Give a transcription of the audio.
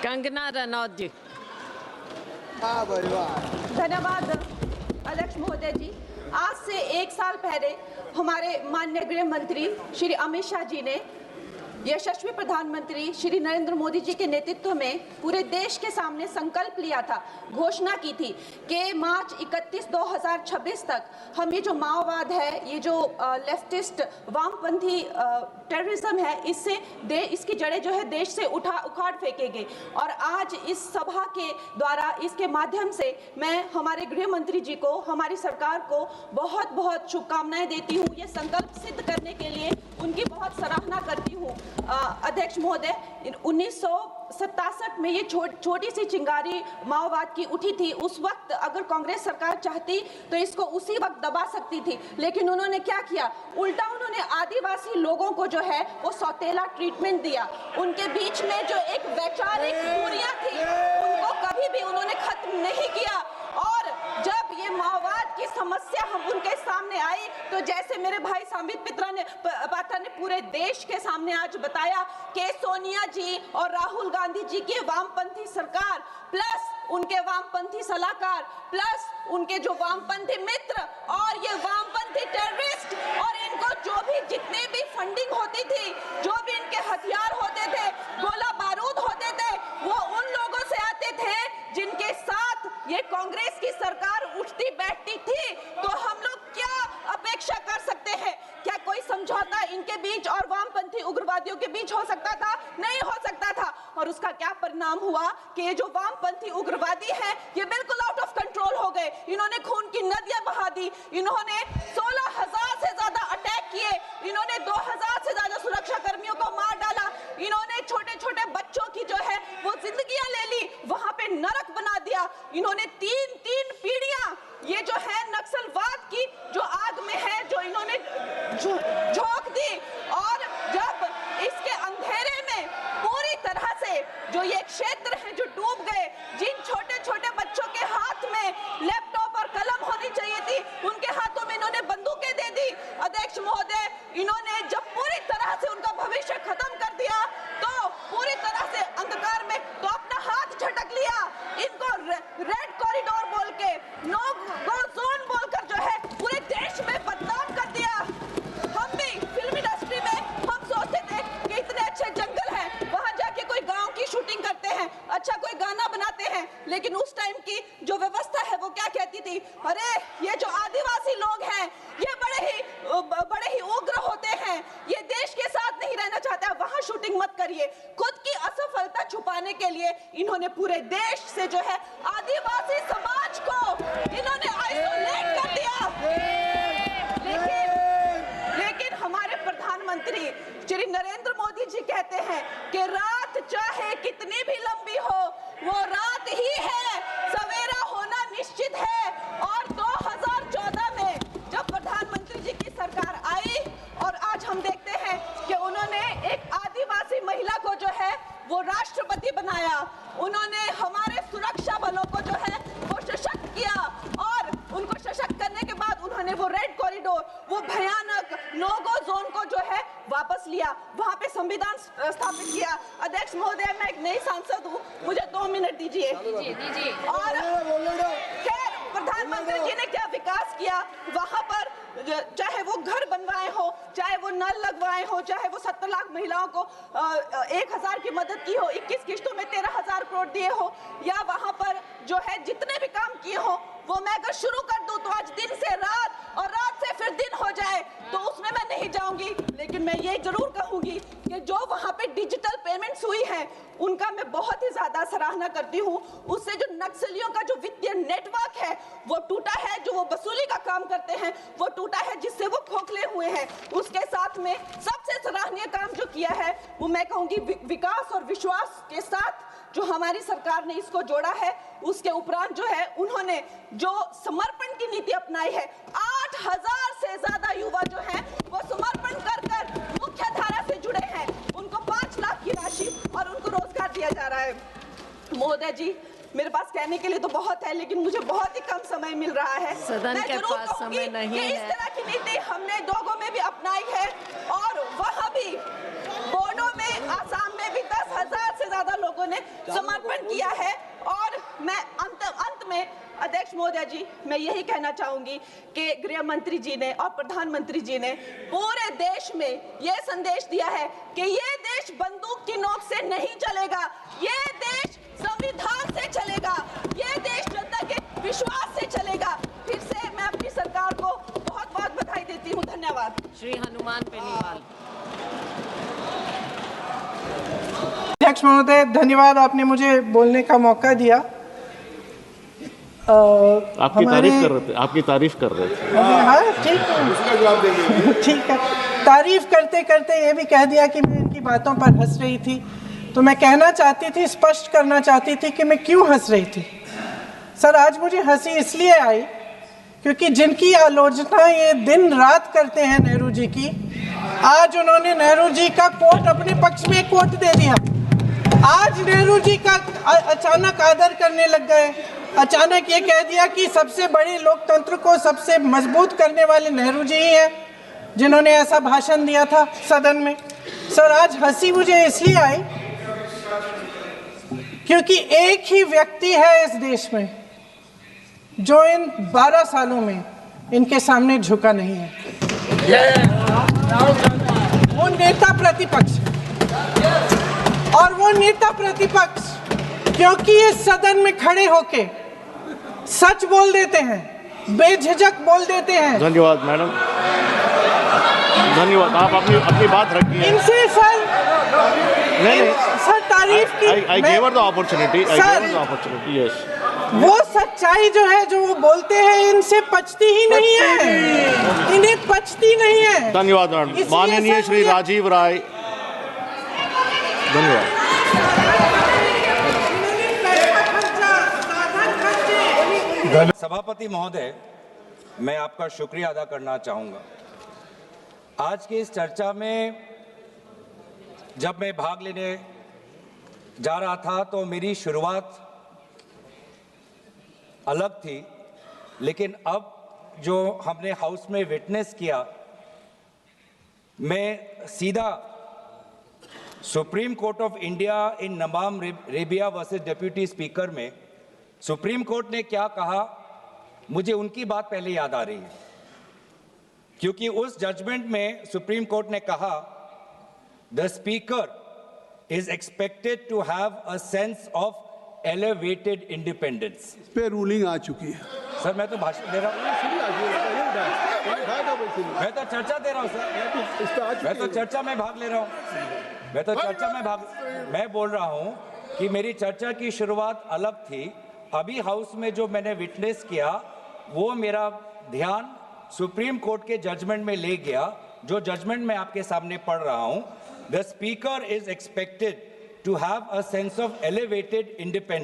कंगना रनौत जी। धन्यवाद अध्यक्ष महोदय जी। आज से 1 साल पहले हमारे माननीय गृह मंत्री श्री अमित शाह जी ने यशस्वी प्रधानमंत्री श्री नरेंद्र मोदी जी के नेतृत्व में पूरे देश के सामने संकल्प लिया था, घोषणा की थी कि मार्च 31 2026 तक हम ये जो माओवाद है, ये जो लेफ्टिस्ट वामपंथी टेररिज्म है, इसकी जड़ें जो है देश से उखाड़ फेंकेंगे। और आज इस सभा के द्वारा, इसके माध्यम से मैं हमारे गृह मंत्री जी को, हमारी सरकार को बहुत बहुत शुभकामनाएं देती हूँ। ये संकल्प सिद्ध करने के लिए उनकी बहुत सराहना करती हूँ। अध्यक्ष महोदय, 1967 में ये छोटी सी चिंगारी माओवाद की उठी थी। उस वक्त अगर कांग्रेस सरकार चाहती तो इसको उसी वक्त दबा सकती थी, लेकिन उन्होंने क्या किया, उल्टा उन्होंने आदिवासी लोगों को जो है वो सौतेला ट्रीटमेंट दिया। उनके बीच में जो एक वैचारिक दूरियां थी उनको कभी भी उन्होंने खत्म नहीं किया। और जब ये माओवाद की समस्या हम उनके सामने आई तो जैसे मेरे भाई संबित पात्रा ने पूरे देश के सामने आज बताया कि सोनिया जी और राहुल गांधी जी की वामपंथी सरकार प्लस उनके वामपंथी सलाहकार प्लस उनके जो वामपंथी मित्र और ये वामपंथी टेररिस्ट और इनको जो भी जितने भी फंडिंग होती थी, जो भी इनके हथियार होते थे, गोला बारूद होते थे, वो उन लोगों से आते थे जिनके साथ ये कांग्रेस की सरकार उठती बैठती थी। तो हम लोग क्या अपेक्षा कर सकते हैं? क्या कोई समझौता इनके बीच और वामपंथी उग्रवादियों के बीच हो सकता था? नहीं हो सकता था। और उसका क्या परिणाम हुआ कि ये जो वामपंथी उग्रवादी हैं ये बिल्कुल आउट ऑफ कंट्रोल हो गए। इन्होंने खून की नदियां बहा दी, इन्होंने 16,000 से ज्यादा अटैक किए, इन्होंने 2,000 से ज्यादा सुरक्षा कर्मियों को मार डाला, इन्होंने छोटे छोटे बच्चों की जो है वो जिंदगियां ले ली, वहां पे नरक बना दिया। इन्होंने तीन पीढ़ियां ये जो है नक्सलवाद की जो आग में है जो इन्होंने झोंक दी। और जब इसके अंधेरे में पूरी तरह से जो ये क्षेत्र है जो डूब गए, जिन छोटे छोटे बच्चों के हाथ में लैपटॉप और कलम होनी चाहिए थी उनके हाथों में इन्होंने बंदूकें दे दी। अध्यक्ष महोदय, इन्होंने जब पूरी तरह से उनका भविष्य खत्म कर दिया तो पूरी तरह से अंधकार में तो अपना हाथ झटक लिया। इनको रेड कॉरिडोर बोल के, नो गो जोन बोलकर जो है पूरे देश में बदनाम कर दिया। हम भी फिल्म इंडस्ट्री में हम सोचते थे कि इतने अच्छे जंगल हैं, वहां जाके कोई गांव की शूटिंग करते हैं, अच्छा कोई गाना बनाते हैं, लेकिन उस टाइम की जो व्यवस्था है वो क्या कहती थी, अरे ये जो आदिवासी लोग हैं ये बड़े ही उग्र होते हैं, ये देश के साथ नहीं रहना चाहता, वहां शूटिंग मत करिए। खुद की असफलता छुपाने के लिए इन्होंने पूरे देश से जो है आदिवासी समाज को इन्होंने आइसोलेट कर दिया। लेकिन हमारे प्रधानमंत्री श्री नरेंद्र मोदी जी कहते हैं कि रात चाहे कितनी भी लंबी हो वो रात ही है, सवेरा होना निश्चित है। और 2014 में जब प्रधानमंत्री जी की सरकार आई और आज हम देखते हैं कि उन्होंने एक आदिवासी महिला को जो है वो राष्ट्रपति बनाया, उन्होंने हमारे सुरक्षा बलों को जो है वो सशक्त किया और उनको सशक्त करने के बाद उन्होंने वो रेड कॉरिडोर, वो भयानक नो गो जोन को जो है वापस लिया, वहां पे संविधान स्थापित किया। अध्यक्ष महोदय, मैं एक नई सांसद हूँ, मुझे 2 मिनट दीजिए। और खैर प्रधानमंत्री जी ने क्या विकास किया वहां पर, चाहे वो घर बनवाए हो, चाहे वो नल लगवाए हो, चाहे वो 70 लाख महिलाओं को 1,000 की मदद की हो, 21 किस्तों में 13,000 करोड़ दिए हो, या वहां पर जो है जितने भी काम किए हो वो मैं अगर शुरू कर दूं तो आज दिन से रात और रात से फिर दिन हो जाए तो उसमें मैं नहीं जाऊंगी। लेकिन मैं ये जरूर कहूंगी कि जो वहां पे डिजिटल पेमेंट्स हुई है उनका मैं बहुत ही ज्यादा सराहना करती हूँ। उससे जो नक्सलियों का जो वित्तीय नेटवर्क है वो टूटा है, जो वो वसूली का काम करते हैं वो टूटा है, जिससे वो खोखले हुए हैं। उसके साथ में सबसे सराहनीय काम जो किया है वो मैं कहूंगी विकास और विश्वास के साथ जो हमारी सरकार ने इसको जोड़ा है। उसके उपरांत जो है उन्होंने जो समर्पण की नीति अपनाई है, 8,000 से ज्यादा युवा जो हैं वो समर्पण कर मुख्य धारा से जुड़े हैं, उनको 5 लाख की राशि और उनको रोजगार दिया जा रहा है। महोदय जी, मेरे पास कहने के लिए तो बहुत है लेकिन मुझे बहुत ही कम समय मिल रहा है। सदन के पास समय नहीं है। इस तरह की नीति हमने दोगो में भी अपनाई है और वहाँ भी बोडो में, आसाम में भी 10,000 से ज्यादा लोगों ने समर्पण महोदय जी, मैं यही कहना चाहूंगी कि गृह मंत्री जी ने और प्रधानमंत्री जी ने पूरे देश में यह संदेश दिया है कि ये देश बंदूक की नोक से नहीं चलेगा, ये देश संविधान से चलेगा, ये देश जनता के विश्वास से चलेगा। फिर से मैं अपनी सरकार को बहुत बहुत बधाई देती हूँ। धन्यवाद। श्री हनुमान बेनीवाल। अध्यक्ष महोदय, धन्यवाद, आपने मुझे बोलने का मौका दिया। आपकी तारीफ कर रहे थे। हाँ, ठीक है, उसका जवाब देंगे। ठीक है। तारीफ करते करते ये भी कह दिया कि मैं इनकी बातों पर हंस रही थी, तो मैं कहना चाहती थी, स्पष्ट करना चाहती थी कि मैं क्यों हंस रही थी। सर, आज मुझे हंसी इसलिए आई क्योंकि जिनकी आलोचना ये दिन रात करते हैं नेहरू जी की, आज उन्होंने नेहरू जी का कोट अपने पक्ष में कोट दे दिया। आज नेहरू जी का अचानक आदर करने लग गए, अचानक ये कह दिया कि सबसे बड़े लोकतंत्र को सबसे मजबूत करने वाले नेहरू जी ही हैं जिन्होंने ऐसा भाषण दिया था सदन में। सर, आज हंसी मुझे इसलिए आई क्योंकि एक ही व्यक्ति है इस देश में जो इन 12 सालों में इनके सामने झुका नहीं है। वो नेता प्रतिपक्ष, और वो नेता प्रतिपक्ष क्योंकि इस सदन में खड़े होके सच बोल देते हैं, बेझिझक बोल देते हैं। धन्यवाद मैडम, धन्यवाद। आप अपनी बात रखिए। इनसे सर, नहीं सर तारीफ की। I gave her the opportunity. I gave her the opportunity. Yes. वो सच्चाई जो है, जो वो बोलते हैं, इनसे पचती ही नहीं है, इन्हें पचती नहीं है। धन्यवाद मैडम। माननीय श्री राजीव राय, धन्यवाद। सभापति महोदय, मैं आपका शुक्रिया अदा करना चाहूँगा। आज की इस चर्चा में जब मैं भाग लेने जा रहा था तो मेरी शुरुआत अलग थी, लेकिन अब जो हमने हाउस में विटनेस किया, मैं सीधा Supreme Court of India in नमाम रेबिया वर्सेस डिप्टी स्पीकर में सुप्रीम कोर्ट ने क्या कहा, मुझे उनकी बात पहले याद आ रही है, क्योंकि उस जजमेंट में सुप्रीम कोर्ट ने कहा the speaker is expected to have a sense of elevated independence. इस पे रूलिंग आ चुकी है। सर, मैं तो भाषण दे रहा हूँ, मैं तो चर्चा दे रहा हूँ सर, मैं तो चर्चा में भाग ले रहा हूँ, मैं बोल रहा हूँ कि मेरी चर्चा की शुरुआत अलग थी। अभी हाउस में जो मैंने विटनेस किया वो मेरा ध्यान सुप्रीम कोर्ट के जजमेंट में ले गया, जो जजमेंट मैं आपके सामने पढ़ रहा हूं। The speaker is expected to have a sense of elevated independence